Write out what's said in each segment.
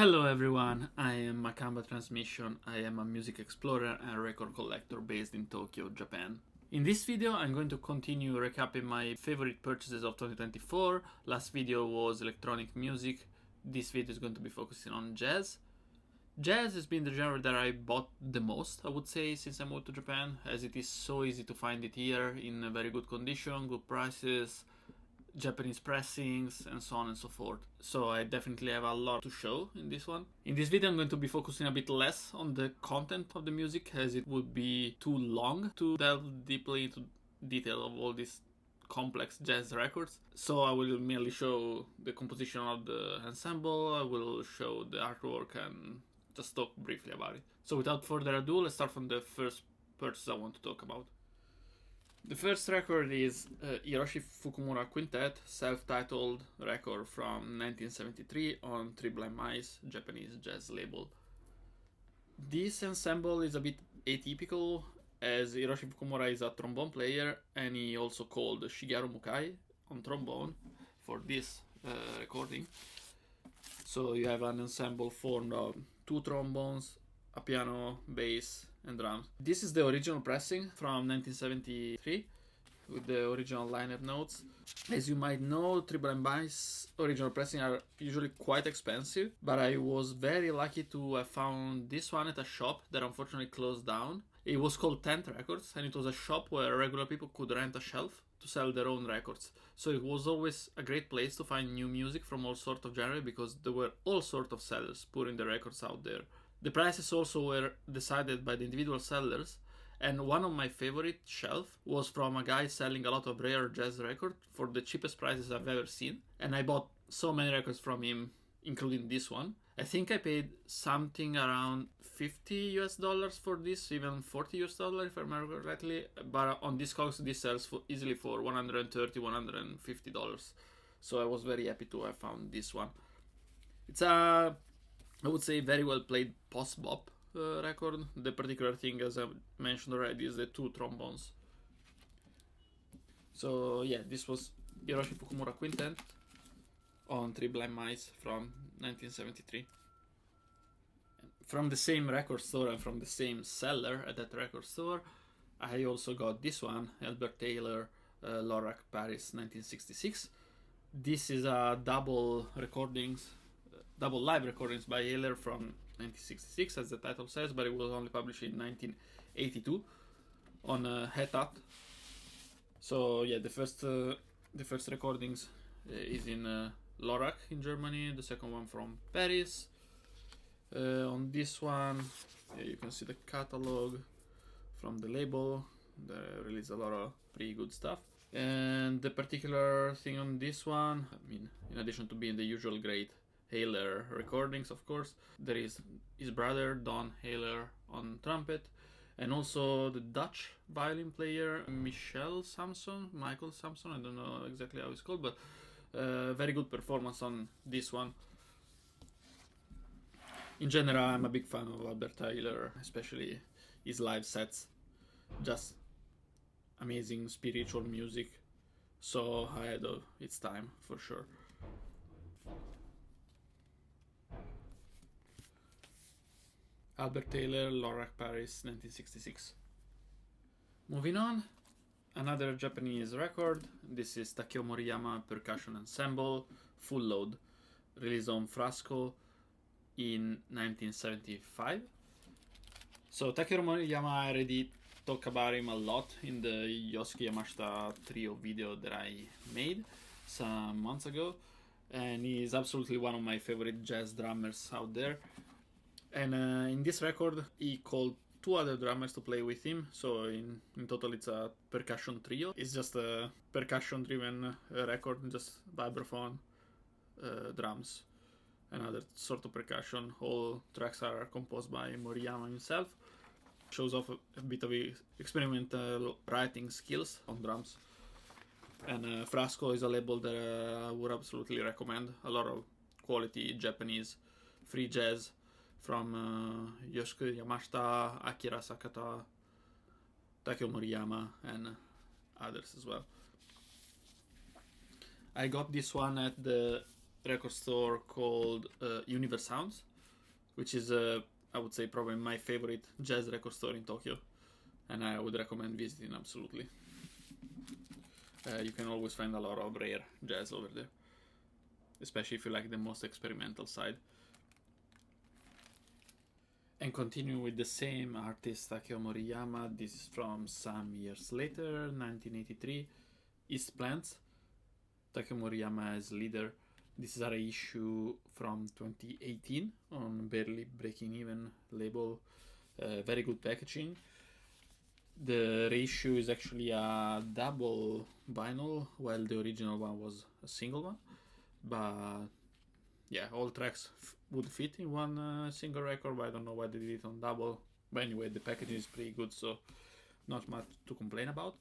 Hello everyone, I am Makamba Transmission. I am a music explorer and record collector based in Tokyo, Japan. In this video I'm going to continue recapping my favorite purchases of 2024. Last video was electronic music. This video is going to be focusing on jazz. Jazz has been the genre that I bought the most, I would say, since I moved to Japan, as it is so easy to find it here in a very good condition, good prices, Japanese pressings, and so on and so forth. So I definitely have a lot to show in this one. In this video I'm going to be focusing a bit less on the content of the music, as it would be too long to delve deeply into detail of all these complex jazz records. So I will merely show the composition of the ensemble, I will show the artwork and just talk briefly about it. So without further ado, let's start from the first purchase I want to talk about. The first record is Hiroshi Fukumura Quintet, self-titled record from 1973 on Three Blind Mice, Japanese jazz label. This ensemble is a bit atypical, as Hiroshi Fukumura is a trombone player and he also called Shigeru Mukai on trombone for this recording. So you have an ensemble formed of two trombones, a piano, bass, and drums. This is the original pressing from 1973 with the original lineup notes. As you might know, Three Blind Mice original pressing are usually quite expensive, but I was very lucky to have found this one at a shop that unfortunately closed down. It was called Tent Records, and it was a shop where regular people could rent a shelf to sell their own records. So it was always a great place to find new music from all sorts of genres, because there were all sorts of sellers putting the records out there. The prices also were decided by the individual sellers, and one of my favorite shelf was from a guy selling a lot of rare jazz records for the cheapest prices I've ever seen, and I bought so many records from him, including this one. I think I paid something around $50 for this, even $40 if I remember correctly, but on Discogs this sells for easily for $130, $150. So I was very happy to have found this one. It's a, I would say, very well played post-bop record. The particular thing, as I mentioned already, is the two trombones. So yeah, this was Hiroshi Fukumura Quintet on Three Blind Mice from 1973. From the same record store and from the same seller at that record store, I also got this one, Albert Ayler, Lörrach, Paris, 1966. This is a double live recordings by Ayler from 1966, as the title says, but it was only published in 1982 on Hetat. So yeah, the first recordings is in Lörrach in Germany, the second one from Paris. On this one, you can see the catalog from the label. They release a lot of pretty good stuff. And the particular thing on this one, I mean, in addition to being the usual great Ayler recordings, of course, there is his brother Don Ayler on trumpet, and also the Dutch violin player Michael Samson, I don't know exactly how it's called, but very good performance on this one. In general, I'm a big fan of Albert Ayler, especially his live sets. Just amazing spiritual music, so ahead of its time for sure. Albert Ayler, Lörrach, Paris, 1966. Moving on, another Japanese record. This is Takeo Moriyama Percussion Ensemble, Full Load, released on Frasco in 1975. So Takeo Moriyama, I already talked about him a lot in the Yosuke Yamashita trio video that I made some months ago, and he is absolutely one of my favorite jazz drummers out there. And in this record, he called two other drummers to play with him, so in total it's a percussion trio. It's just a percussion-driven record, just vibraphone, drums, and other sort of percussion. All tracks are composed by Moriyama himself. Shows off a bit of experimental writing skills on drums. And Frasco is a label that I would absolutely recommend. A lot of quality Japanese free jazz from Yosuke Yamashita, Akira Sakata, Takeo Moriyama, and others as well. I got this one at the record store called Universe Sounds. which is, I would say, probably my favorite jazz record store in Tokyo, and I would recommend visiting absolutely. You can always find a lot of rare jazz over there, especially if you like the most experimental side. And continuing with the same artist, Takeo Moriyama, this is from some years later, 1983, East Plants. Takeo Moriyama as leader. This is a reissue from 2018 on Barely Breaking Even label. Very good packaging. The reissue is actually a double vinyl, while the original one was a single one. But yeah, all tracks would fit in one single record, but I don't know why they did it on double. But anyway, the packaging is pretty good, so not much to complain about.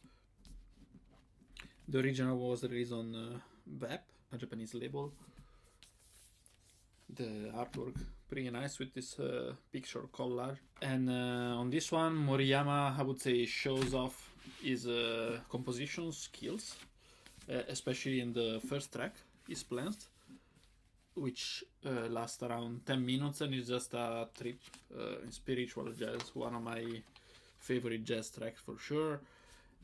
The original was released on VEP, a Japanese label. The artwork pretty nice with this picture collage. And on this one, Moriyama, I would say, shows off his composition skills, especially in the first track, His Plans, which lasts around 10 minutes and is just a trip in spiritual jazz, one of my favorite jazz tracks for sure.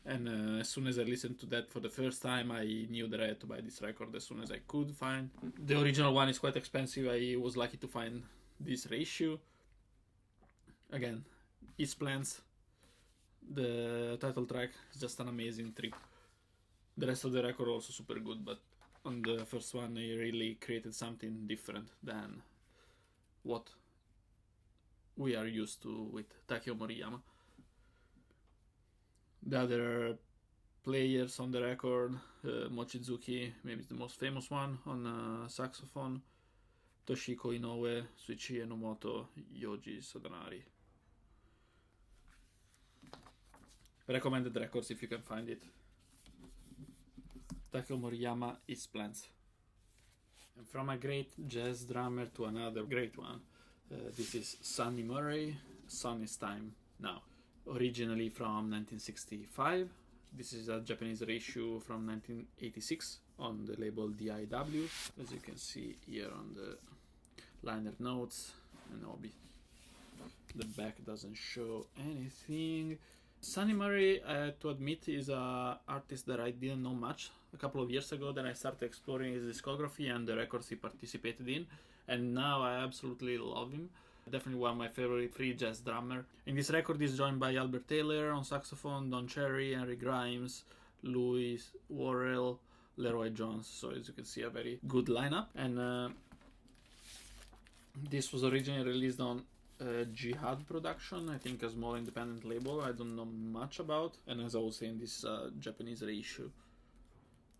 And as soon as I listened to that for the first time, I knew that I had to buy this record as soon as I could find. The original one is quite expensive. I was lucky to find this reissue. Again, His Plans, the title track, is just an amazing trip. The rest of the record also super good, but on the first one, he really created something different than what we are used to with Takeo Moriyama. The other players on the record, Mochizuki, maybe the most famous one, on saxophone, Toshiko Inoue, Suichi Enomoto, Yoji Sadanari. Recommended records if you can find it. Takeo Moriyama, His Plans. And from a great jazz drummer to another great one, this is Sonny Murray, Sonny's Time Now. Originally from 1965, this is a Japanese reissue from 1986 on the label DIW, as you can see here on the liner notes and Obi. The back doesn't show anything. Sonny Murray, I have to admit, is an artist that I didn't know much. A couple of years ago, then I started exploring his discography and the records he participated in, and now I absolutely love him. Definitely one of my favorite free jazz drummer. In this record, he's joined by Albert Ayler on saxophone, Don Cherry, Henry Grimes, Louis Worrell, Leroy Jones. So as you can see, a very good lineup. And this was originally released on Jihad Production, I think a small independent label I don't know much about. And as I was saying, this is a Japanese reissue.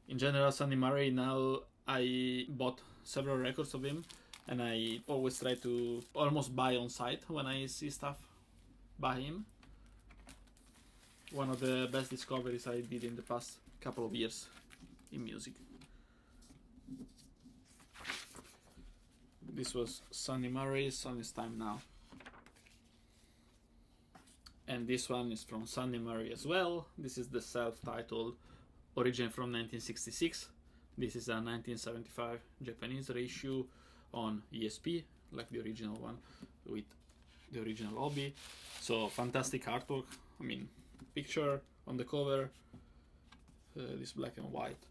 In general, Sonny Murray, now I bought several records of him, and I always try to almost buy on site when I see stuff by him. One of the best discoveries I did in the past couple of years in music. This was Sonny Murray, Sonny's Time Now. And this one is from Sonny Murray as well. This is the self-titled, origin from 1966. This is a 1975 Japanese reissue on ESP, like the original one, with the original Obi. So fantastic artwork. I mean, picture on the cover, this black and white,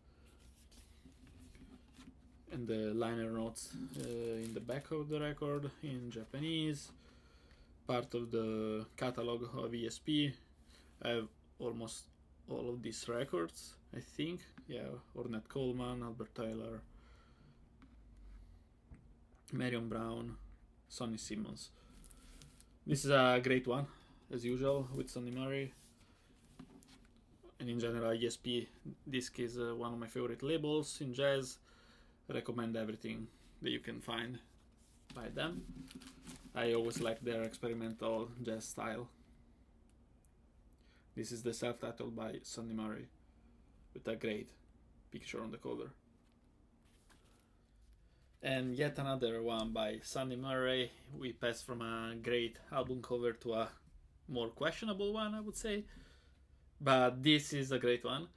and the liner notes in the back of the record in Japanese. Part of the catalog of ESP. I have almost all of these records, I think. Yeah, Ornette, Coleman, Albert Ayler, Marion Brown, Sonny Simmons. This is a great one, as usual, with Sonny Murray. And in general, ESP disc is one of my favorite labels in jazz. I recommend everything that you can find by them. I always like their experimental jazz style. This is the self-titled by Sonny Murray, with a great picture on the cover. And yet another one by Sonny Murray. We pass from a great album cover to a more questionable one, I would say. But this is a great one.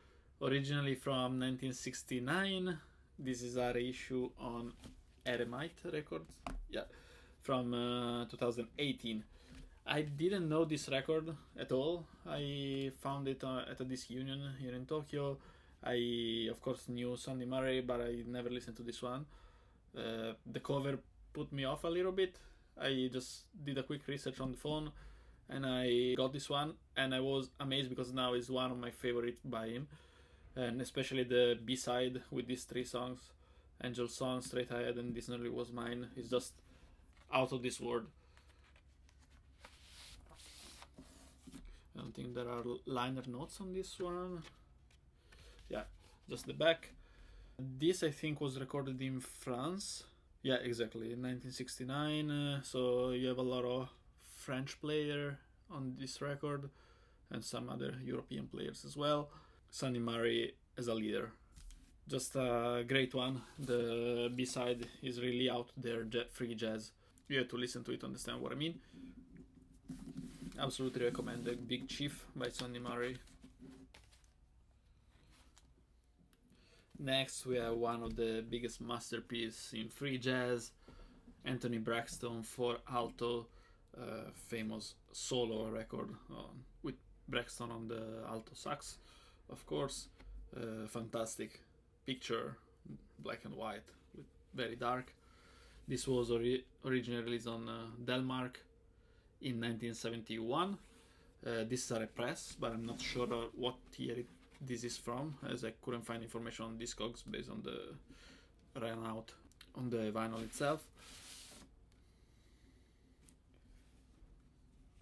Originally from 1969. This is a reissue on Eremite Records. Yeah. from 2018. I didn't know this record at all. I found it at a disc union here in Tokyo. I, of course, knew Sonny Murray, but I never listened to this one. The cover put me off a little bit. I just did a quick research on the phone and I got this one, and I was amazed because now it's one of my favorites by him, and especially the B-side with these 3 songs, Angel Song, Straight Ahead, and This Nearly Was Mine, is just out of this world. I don't think there are liner notes on this one. Yeah, just the back. This I think was recorded in France. Yeah, exactly, in 1969. So you have a lot of French player on this record and some other European players as well. Sonny Murray as a leader. Just a great one. The B-side is really out there, free jazz. You have to listen to it to understand what I mean. Absolutely recommend the Big Chief by Sonny Murray. Next we have one of the biggest masterpieces in free jazz, Anthony Braxton for Alto, famous solo record with Braxton on the alto sax, of course. Fantastic picture, black and white, with very dark. This was originally released on Delmark in 1971. This is a repress, but I'm not sure what year this is from, as I couldn't find information on Discogs based on the ran out on the vinyl itself.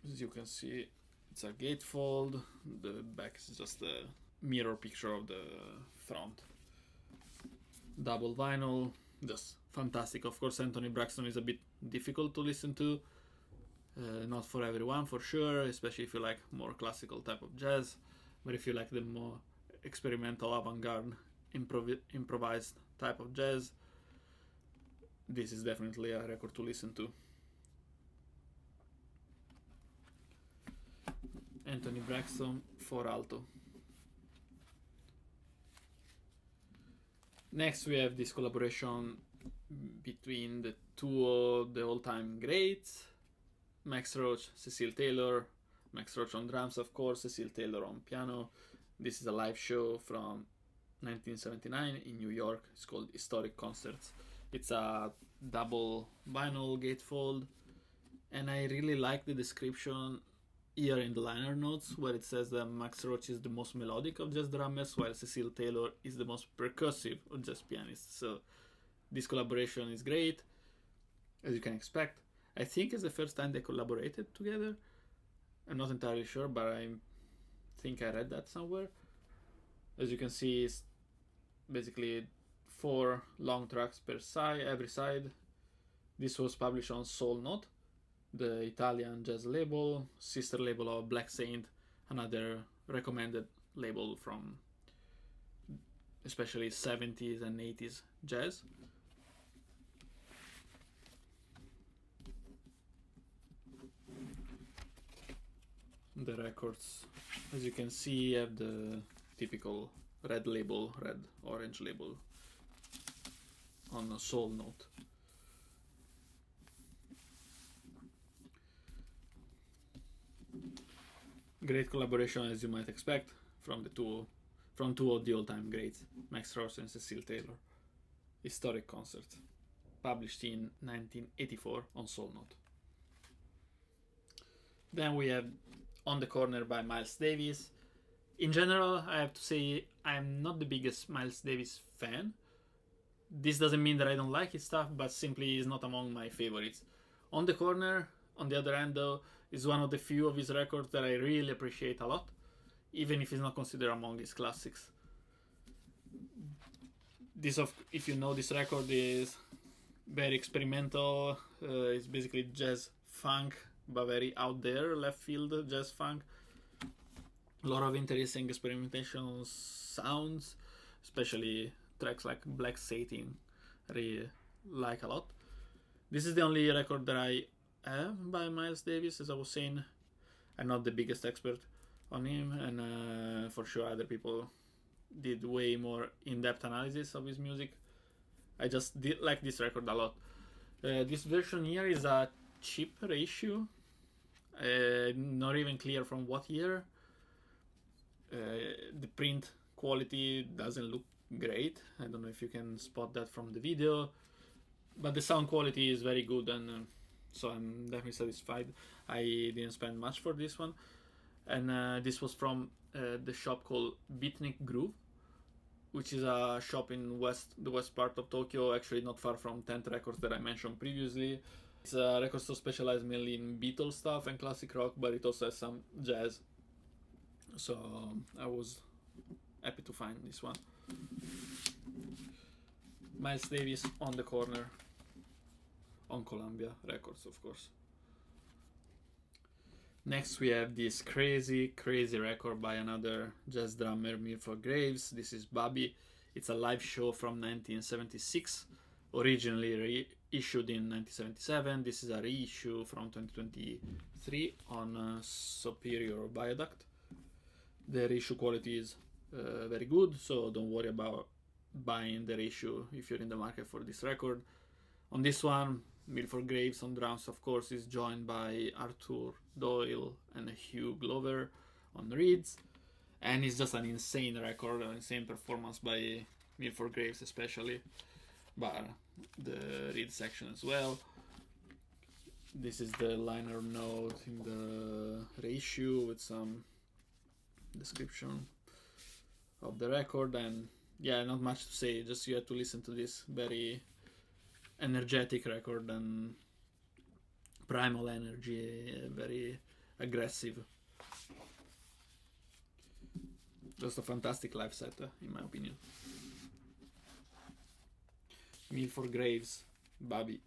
As you can see, it's a gatefold. The back is just a mirror picture of the front. Double vinyl, just fantastic. Of course, Anthony Braxton is a bit difficult to listen to. Not for everyone, for sure, especially if you like more classical type of jazz. But if you like the more experimental, avant-garde, improvised type of jazz, this is definitely a record to listen to. Anthony Braxton for Alto. Next we have this collaboration between the two of the all-time greats, Max Roach, Cecil Taylor. Max Roach on drums, of course, Cecil Taylor on piano. This is a live show from 1979 in New York. It's called Historic Concerts. It's a double vinyl gatefold, and I really like the description here in the liner notes where it says that Max Roach is the most melodic of jazz drummers, while Cecil Taylor is the most percussive of jazz pianists. So this collaboration is great, as you can expect. I think it's the first time they collaborated together. I'm not entirely sure, but I think I read that somewhere. As you can see, it's basically 4 long tracks per side, every side. This was published on Soul Note, the Italian jazz label, sister label of Black Saint, another recommended label from especially 70s and 80s jazz. The records, as you can see, have the typical red label, red orange label on a Soul Note. Great collaboration, as you might expect, from two of the all-time greats, Max Roach and Cecil Taylor. Historic Concert, published in 1984 on Soul Note. Then we have On the Corner by Miles Davis. In general, I have to say I'm not the biggest Miles Davis fan. This doesn't mean that I don't like his stuff, but simply is not among my favorites. On the Corner, on the other hand, though, is one of the few of his records that I really appreciate a lot, even if it's not considered among his classics. If you know, this record is very experimental. It's basically jazz funk, but very out there, left field jazz funk. A lot of interesting experimentation sounds, especially tracks like Black Satin, I really like a lot. This is the only record that I have by Miles Davis. As I was saying, I'm not the biggest expert on him, and for sure other people did way more in-depth analysis of his music. I just did like this record a lot. This version here is a cheap reissue, not even clear from what year. The print quality doesn't look great. I don't know if you can spot that from the video, but the sound quality is very good, and so I'm definitely satisfied. I didn't spend much for this one, and this was from the shop called Beatnik Groove, which is a shop in the west part of Tokyo, actually not far from Tent Records that I mentioned previously. It's a record store specialized mainly in Beatles stuff and classic rock, but it also has some jazz. So I was happy to find this one. Miles Davis on the corner, on Columbia Records, of course. Next we have this crazy record by another jazz drummer, Milfrod. This is Bäbi. It's a live show from 1976, originally reissued in 1977. This is a reissue from 2023 on Superior Viaduct. The reissue quality is very good, so don't worry about buying the reissue if you're in the market for this record. On this one, Milfrod on drums, of course, is joined by Arthur Doyle and Hugh Glover on reeds, and it's just an insane record, an insane performance by Milfrod especially, but the reed section as well. This is the liner note in the reissue with some description of the record, and yeah, not much to say, just you have to listen to this very energetic record and primal energy, very aggressive. Just a fantastic live set, in my opinion. Milfrod Bäbi.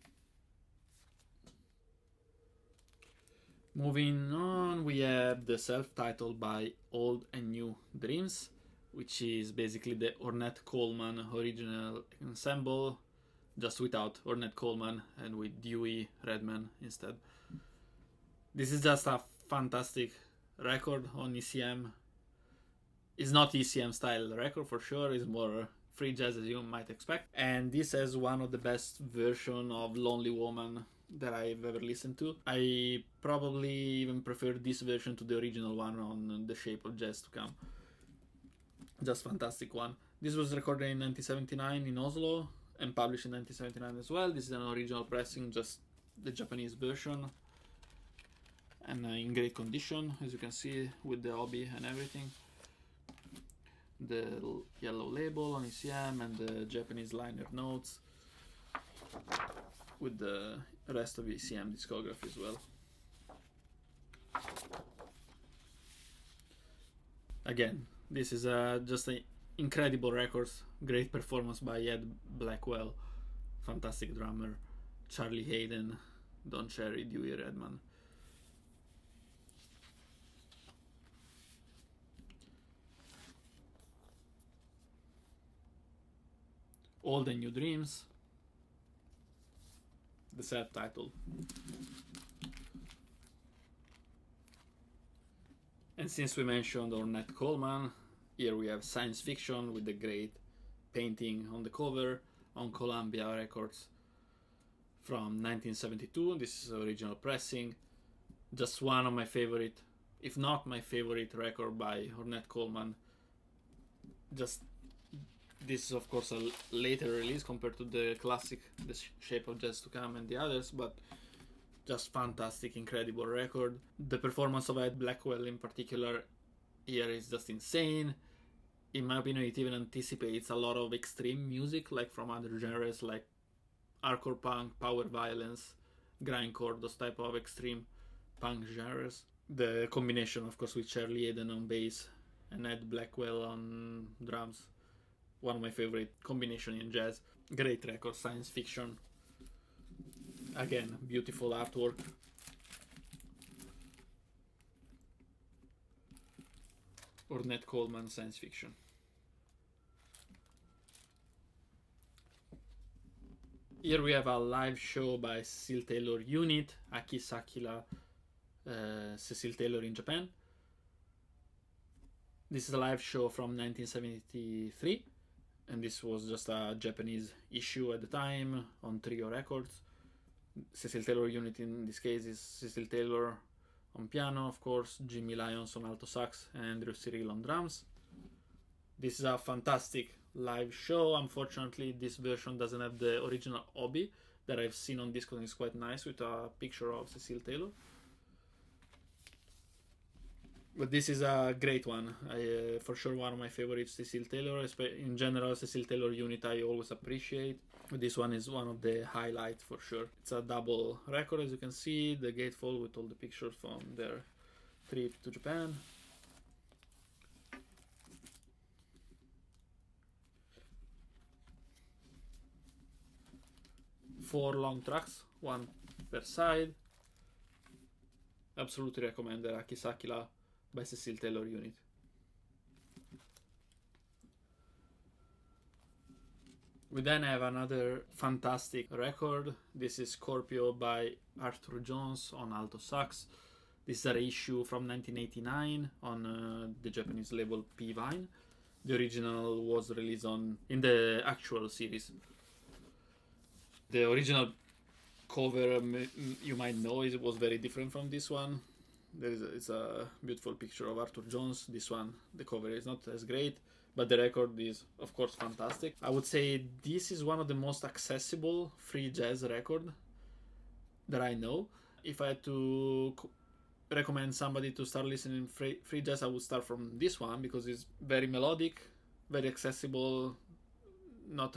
Moving on, we have the self-titled by Old and New Dreams, which is basically the Ornette Coleman original ensemble, just without Ornette Coleman and with Dewey Redman instead. This is just a fantastic record on ECM. It's not ECM style record for sure, it's more free jazz as you might expect. And this has one of the best version of Lonely Woman that I've ever listened to. I probably even prefer this version to the original one on The Shape of Jazz to Come. Just fantastic one. This was recorded in 1979 in Oslo and published in 1979 as well. This is an original pressing, just the Japanese version, and in great condition, as you can see, with the obi and everything. The yellow label on ECM and the Japanese liner notes with the rest of ECM discography as well. Again, this is just an incredible record, great performance by Ed Blackwell, fantastic drummer, Charlie Hayden, Don Cherry, Dewey Redman. Old and New Dreams, the self-titled. And since we mentioned Ornette Coleman, here we have Science Fiction with the great painting on the cover on Columbia Records from 1972. This is original pressing. Just one of my favorite, if not my favorite record by Ornette Coleman. Just this is of course a later release compared to the classic The Shape of Jazz to Come and the others, but just fantastic, incredible record. The performance of Ed Blackwell in particular here is just insane. In my opinion, it even anticipates a lot of extreme music, like from other genres like hardcore punk, power violence, grindcore, those type of extreme punk genres. The combination, of course, with Charlie Hayden on bass and Ed Blackwell on drums, one of my favorite combination in jazz. Great record, Science Fiction. Again, beautiful artwork. Ornette Coleman, Science Fiction. Here we have a live show by Cecil Taylor Unit, Akisakila, Cecil Taylor in Japan. This is a live show from 1973, and this was just a Japanese issue at the time on Trio Records. Cecil Taylor unit in this case is Cecil Taylor on piano, of course, Jimmy Lyons on alto sax, and Andrew Cyril on drums. This is a fantastic live show. Unfortunately, this version doesn't have the original obi that I've seen on disc, and it's quite nice with a picture of Cecil Taylor. But this is a great one. For sure one of my favorites, Cecil Taylor. In general, Cecil Taylor unit I always appreciate. But this one is one of the highlights for sure. It's a double record, as you can see. The gatefold with all the pictures from their trip to Japan. Four long tracks, one per side. Absolutely recommend the Akisakila by Cecil Taylor unit. We then have another fantastic record. This is Scorpio by Arthur Jones on alto sax. This is a reissue from 1989 on the Japanese label P-Vine. The original was released in the actual series. The original cover, you might know, it was very different from this one. It's a beautiful picture of Arthur Jones. This one, the cover is not as great, but the record is, of course, fantastic. I would say this is one of the most accessible free jazz record that I know. If I had to recommend somebody to start listening free jazz, I would start from this one because it's very melodic, very accessible, not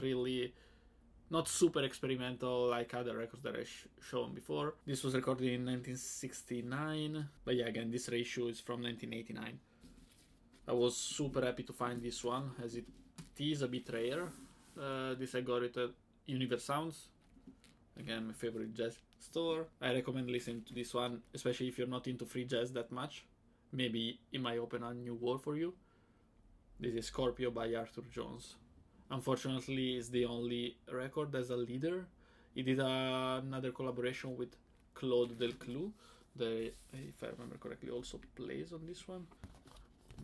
super experimental like other records that I've shown before. This was recorded in 1969, but yeah, again, this reissue is from 1989. I was super happy to find this one, as it is a bit rare. This I got it at Universounds, again, my favorite jazz store. I recommend listening to this one, especially if you're not into free jazz that much. Maybe it might open a new world for you. This is Scorpio by Arthur Jones. Unfortunately, it's the only record as a leader. He did another collaboration with Claude Delclou, that, if I remember correctly, also plays on this one.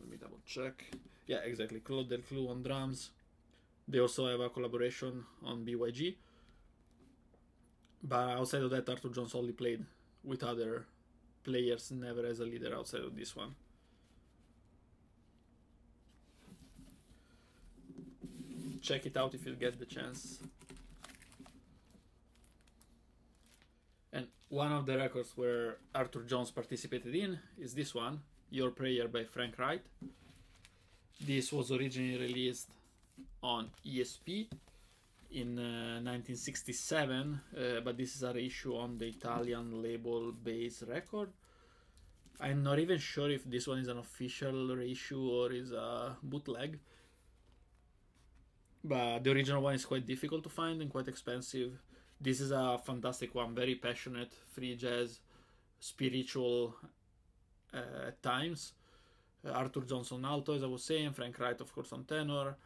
Let me double check. Yeah, exactly. Claude Delclou on drums. They also have a collaboration on BYG. But outside of that, Arthur Jones only played with other players, never as a leader outside of this one. Check it out if you get the chance. And one of the records where Arthur Jones participated in is this one, Your Prayer by Frank Wright. This was originally released on ESP in 1967, but this is a reissue on the Italian label Bass Record. I'm not even sure if this one is an official reissue or is a bootleg. But the original one is quite difficult to find and quite expensive. This is a fantastic one, very passionate, free jazz, spiritual at times. Arthur Jones on alto, as I was saying, Frank Wright, of course, on tenor,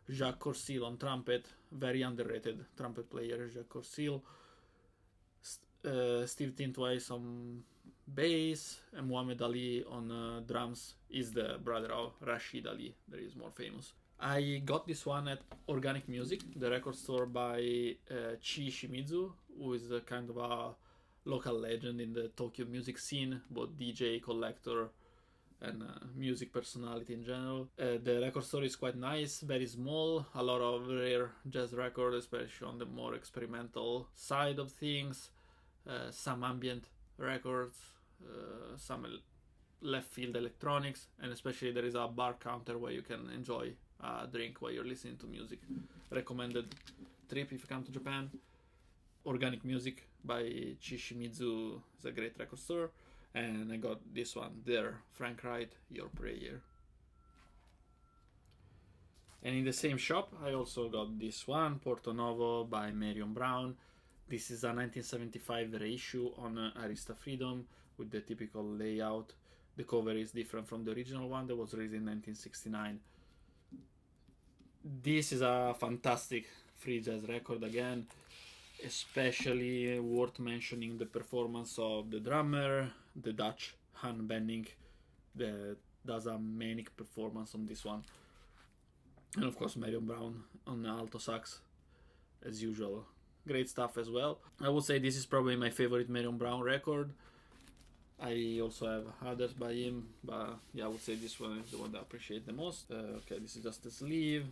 Jacques Corsil on trumpet, very underrated trumpet player, Jacques Corsil, Steve Tintwise on bass, and Muhammad Ali on drums. Is the brother of Rashid Ali, that is more famous. I got this one at Organic Music, the record store by Chi Shimizu, who is a kind of a local legend in the Tokyo music scene, both DJ, collector, and music personality in general. The record store is quite nice, very small, a lot of rare jazz records, especially on the more experimental side of things, some ambient records, some left field electronics, and especially there is a bar counter where you can enjoy a drink while you're listening to music. Recommended trip if you come to Japan. Organic Music by Chishimizu is a great record store, and I got this one there, Frank Wright, Your Prayer. And in the same shop I also got this one, Porto Novo by Marion Brown. This is a 1975 reissue on Arista Freedom with the typical layout. The cover is different from the original one that was released in 1969. This is a fantastic free jazz record again, especially worth mentioning the performance of the drummer, the Dutch Han Benning, that does a manic performance on this one. And of course Marion Brown on the alto sax, as usual, great stuff as well. I would say this is probably my favorite Marion Brown record. I also have others by him, but yeah, I would say this one is the one that I appreciate the most. Okay, this is just the sleeve.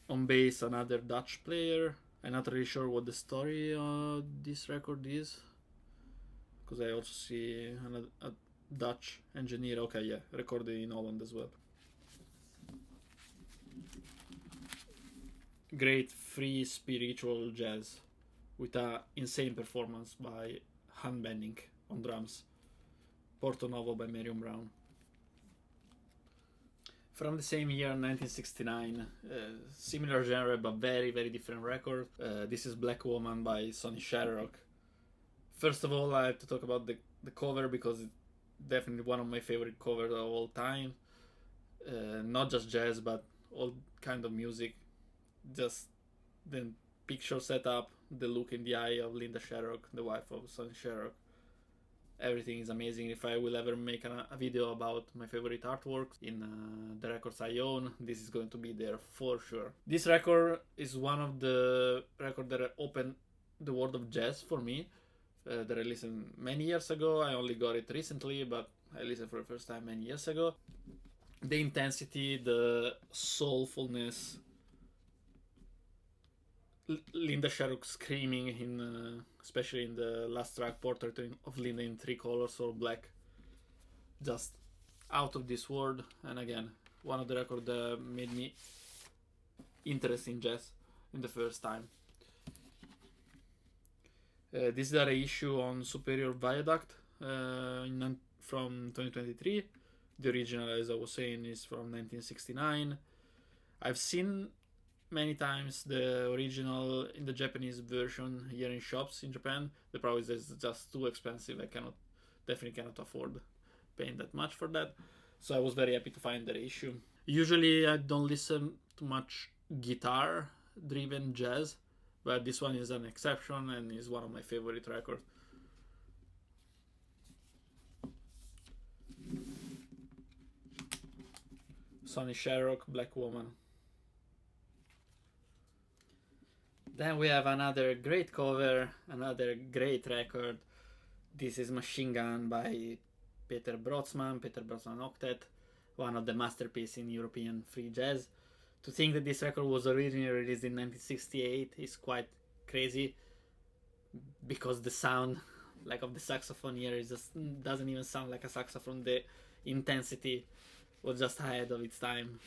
On bass, another Dutch player. I'm not really sure what the story of this record is, because I also see a Dutch engineer. Okay, yeah, recorded in Holland as well. Great free spiritual jazz with a insane performance by hand bending on drums. Porto Novo by Marion Brown. From the same year, 1969, similar genre but very, very different record. This is Black Woman by Sonny Sharrock. First of all, I have to talk about the cover, because it's definitely one of my favorite covers of all time. Not just jazz, but all kind of music. Just the picture setup, the look in the eye of Linda Sharrock, the wife of Sonny Sharrock. Everything is amazing. If I will ever make a video about my favorite artworks in the records I own, this is going to be there for sure. This record is one of the records that opened the world of jazz for me, that I listened many years ago. I only got it recently, but I listened for the first time many years ago. The intensity, the soulfulness, Linda Sharrock screaming in, especially in the last track, Portrait of Linda in Three Colors, all black, just out of this world. And again, one of the records that made me interested in jazz in the first time. This is a reissue on Superior Viaduct from 2023. The original, as I was saying, is from 1969. I've seen many times the original in the Japanese version here in shops in Japan. The problem is that it's just too expensive. I definitely cannot afford paying that much for that. So I was very happy to find the reissue. Usually I don't listen to much guitar driven jazz, but this one is an exception and is one of my favorite records. Sonny Sharrock, Black Woman. Then we have another great cover, another great record. This is Machine Gun by Peter Brötzmann Octet, one of the masterpieces in European free jazz. To think that this record was originally released in 1968 is quite crazy, because the sound of the saxophone here is just doesn't even sound like a saxophone. The intensity was just ahead of its time.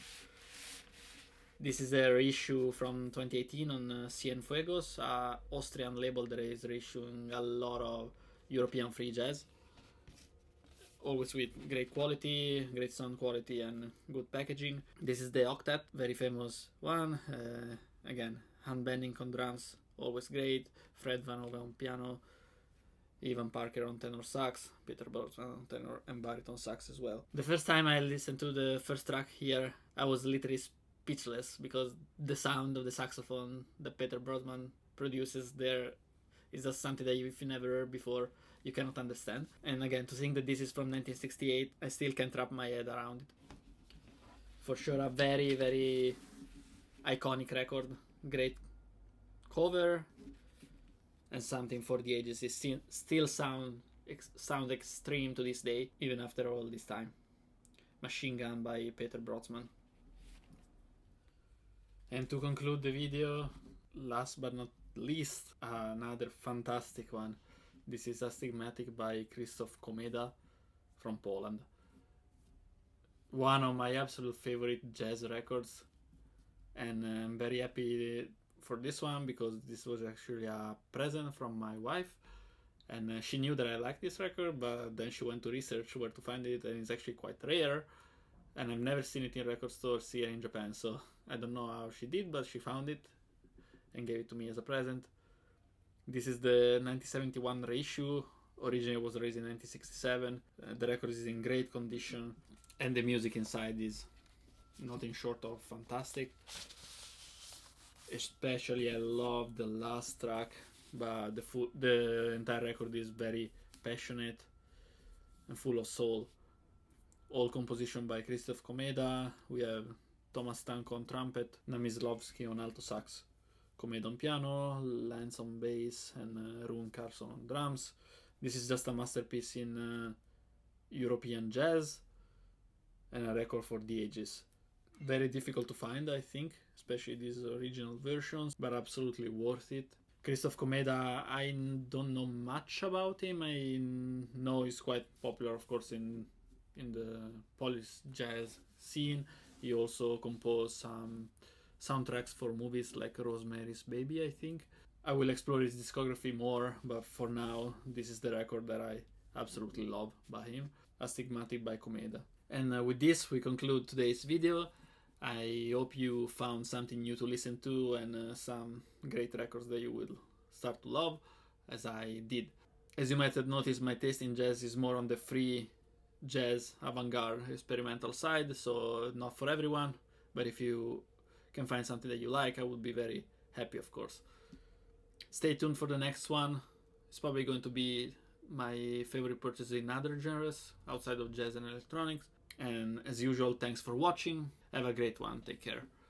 This is a reissue from 2018 on Cienfuegos, an Austrian label that is reissuing a lot of European free jazz. Always with great quality, great sound quality and good packaging. This is the Octet, very famous one. Again, hand bending on drums, always great. Fred Van Hove on piano, Ivan Parker on tenor sax, Peter Brötzmann on tenor and baritone sax as well. The first time I listened to the first track here, I was literally speechless, because the sound of the saxophone that Peter Brötzmann produces there is just something that if you never heard before, you cannot understand. And again, to think that this is from 1968, I still can't wrap my head around it. For sure, a very, very iconic record. Great cover, and something for the ages. It still sound extreme to this day, even after all this time. Machine Gun by Peter Brötzmann. And to conclude the video, last but not least, another fantastic one. This is Astigmatic by Krzysztof Komeda from Poland. One of my absolute favorite jazz records, and I'm very happy for this one, because this was actually a present from my wife, and she knew that I liked this record, but then she went to research where to find it, and it's actually quite rare, and I've never seen it in record stores here in Japan, so I don't know how she did, but she found it and gave it to me as a present. This is the 1971 reissue. Originally was released in 1967. The record is in great condition, and the music inside is nothing short of fantastic. Especially I love the last track, but the entire record is very passionate and full of soul. All composition by Krzysztof Komeda. We have Thomas Stanko on trumpet, Namizlovsky on alto sax, Komeda on piano, Lance on bass, and Rune Carson on drums. This is just a masterpiece in European jazz and a record for the ages. Very difficult to find, I think, especially these original versions, but absolutely worth it. Christoph Komeda, I don't know much about him. I know he's quite popular, of course, in the Polish jazz scene. He also composed some soundtracks for movies like Rosemary's Baby, I think. I will explore his discography more, but for now, this is the record that I absolutely love by him, Astigmatic by Komeda. And with this, we conclude today's video. I hope you found something new to listen to and some great records that you will start to love, as I did. As you might have noticed, my taste in jazz is more on the free jazz, avant-garde, experimental side, so not for everyone, but if you can find something that you like, I would be very happy, of course. Stay tuned for the next one. It's probably going to be my favorite purchases in other genres outside of jazz and electronics. And as usual, thanks for watching. Have a great one. Take care.